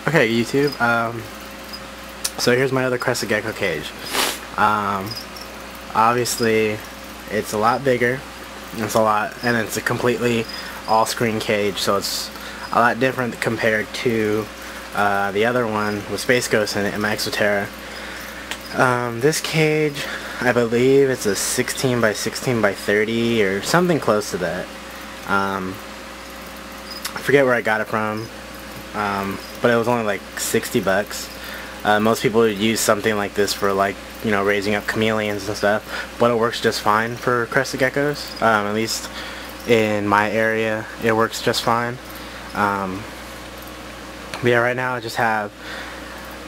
Okay, YouTube. So here's my other crested gecko cage. Obviously, it's a lot bigger. And it's a completely all-screen cage, so it's a lot different compared to the other one with Space Ghost in it in my Exoterra. This cage, I believe it's a 16 by 16 by 30 or something close to that. I forget where I got it from. But it was only like 60 bucks. Most people would use something like this for, like, you know, raising up chameleons and stuff, but it works just fine for crested geckos. At least in my area it works just fine. But yeah, right now I just have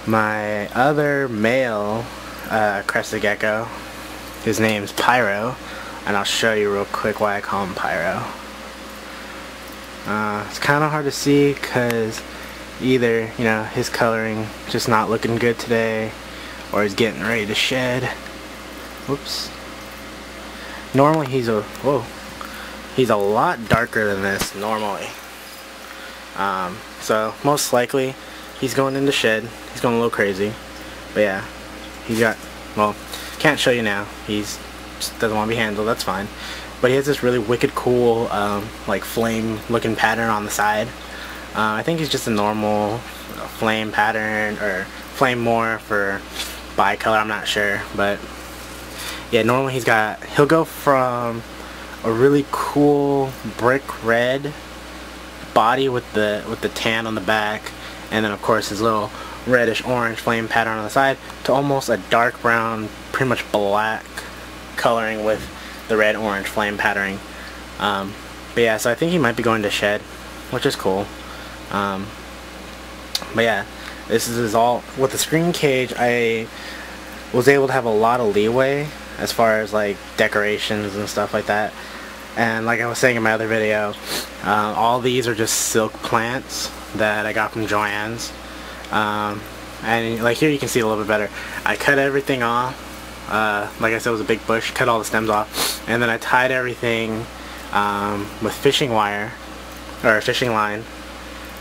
my other male crested gecko. His name's Pyro, and I'll show you real quick why I call him Pyro. It's kind of hard to see because either, you know, his coloring just not looking good today, or he's getting ready to shed. Whoops. Normally he's a lot darker than this normally. So most likely he's going into shed. He's going a little crazy. But yeah, he's got, well, can't show you now. He's just doesn't want to be handled. That's fine. But he has this really wicked cool like flame looking pattern on the side. I think he's just a normal flame pattern, or flame more for bicolor, I'm not sure. But yeah, normally he'll go from a really cool brick red body with the tan on the back, and then of course his little reddish orange flame pattern on the side, to almost a dark brown, pretty much black coloring with the red orange flame patterning. But yeah, so I think he might be going to shed, which is cool. But yeah, this is all with the screen cage. I was able to have a lot of leeway as far as like decorations and stuff like that. And like I was saying in my other video, all these are just silk plants that I got from Joann's. And like here you can see a little bit better. I cut everything off. Like I said, it was a big bush. Cut all the stems off, and then I tied everything with fishing wire, or fishing line.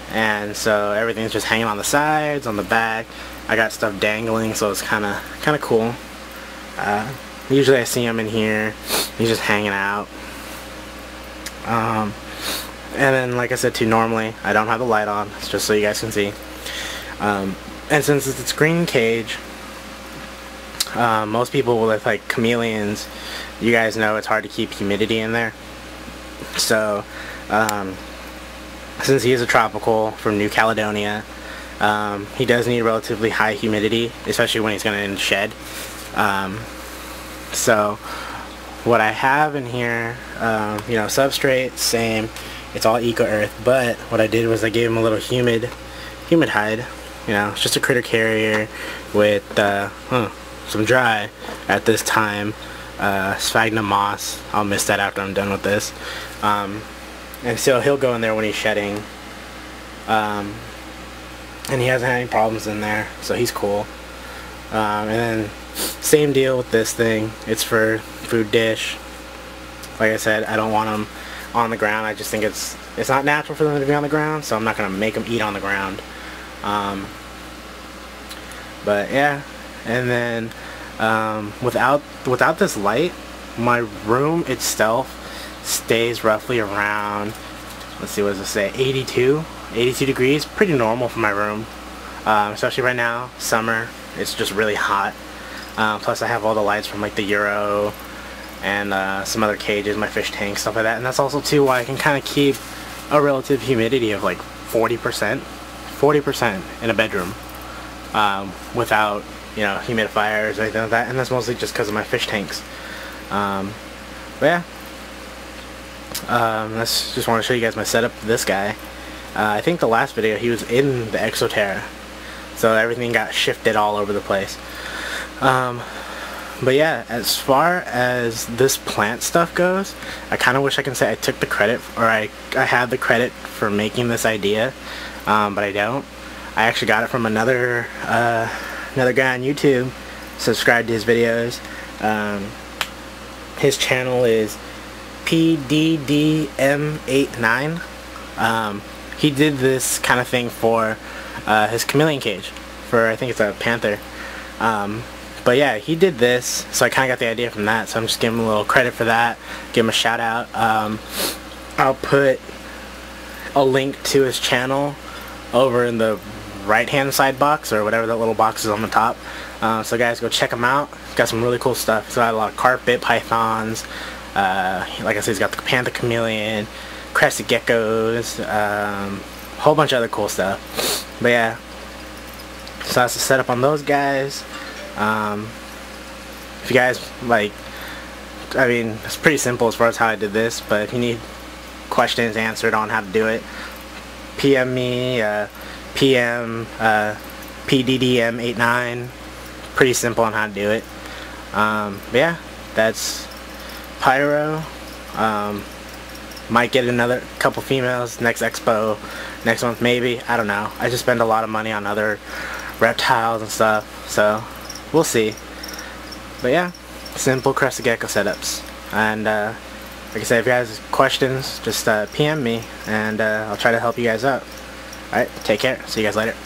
And so everything's just hanging on the sides, on the back. I got stuff dangling, so it's kind of cool. Usually I see him in here. He's just hanging out. And then, like I said too, normally I don't have the light on. It's just so you guys can see. And since it's a screen cage, most people with like chameleons, you guys know it's hard to keep humidity in there. So since he is a tropical from New Caledonia, he does need relatively high humidity, especially when he's going to shed. So what I have in here, you know, substrate, same, it's all eco earth, but what I did was I gave him a little humid hide. You know, it's just a critter carrier with some dry, at this time, sphagnum moss. I'll mist that after I'm done with this. And so he'll go in there when he's shedding. And he hasn't had any problems in there, so he's cool. And then same deal with this thing. It's for food dish. Like I said, I don't want them on the ground. I just think it's not natural for them to be on the ground, so I'm not going to make them eat on the ground. But yeah, and then without this light, my room itself stays roughly around, let's see, what does it say, 82 degrees. Pretty normal for my room, especially right now, summer. It's just really hot. Plus I have all the lights from like the Euro and some other cages, my fish tank, stuff like that. And that's also too why I can kind of keep a relative humidity of like 40% in a bedroom, without, you know, humidifiers or anything like that. And that's mostly just because of my fish tanks. But yeah, just want to show you guys my setup for this guy. I think the last video he was in the Exoterra, so everything got shifted all over the place. But yeah, as far as this plant stuff goes, I kind of wish I can say I took the credit, or I had the credit for making this idea, but I don't. I actually got it from another guy on YouTube. Subscribe to his videos. His channel is PDDM89. He did this kind of thing for his chameleon cage for, I think it's a panther. But yeah, he did this, so I kind of got the idea from that, so I'm just giving him a little credit for that, give him a shout out. I'll put a link to his channel over in the right hand side box, or whatever that little box is on the top. So guys, go check him out. He's got some really cool stuff. He's got a lot of carpet pythons, like I said, he's got the panther chameleon, crested geckos, a whole bunch of other cool stuff. But yeah, so that's the setup on those guys. If you guys like, I mean, it's pretty simple as far as how I did this, but if you need questions answered on how to do it, PM me, PM PDDM89. Pretty simple on how to do it. But yeah, that's Pyro. Might get another couple females next expo, next month maybe, I don't know. I just spend a lot of money on other reptiles and stuff, so we'll see. But yeah, simple crested gecko setups. And like I said, if you guys have questions, just PM me, and I'll try to help you guys out. Alright, take care. See you guys later.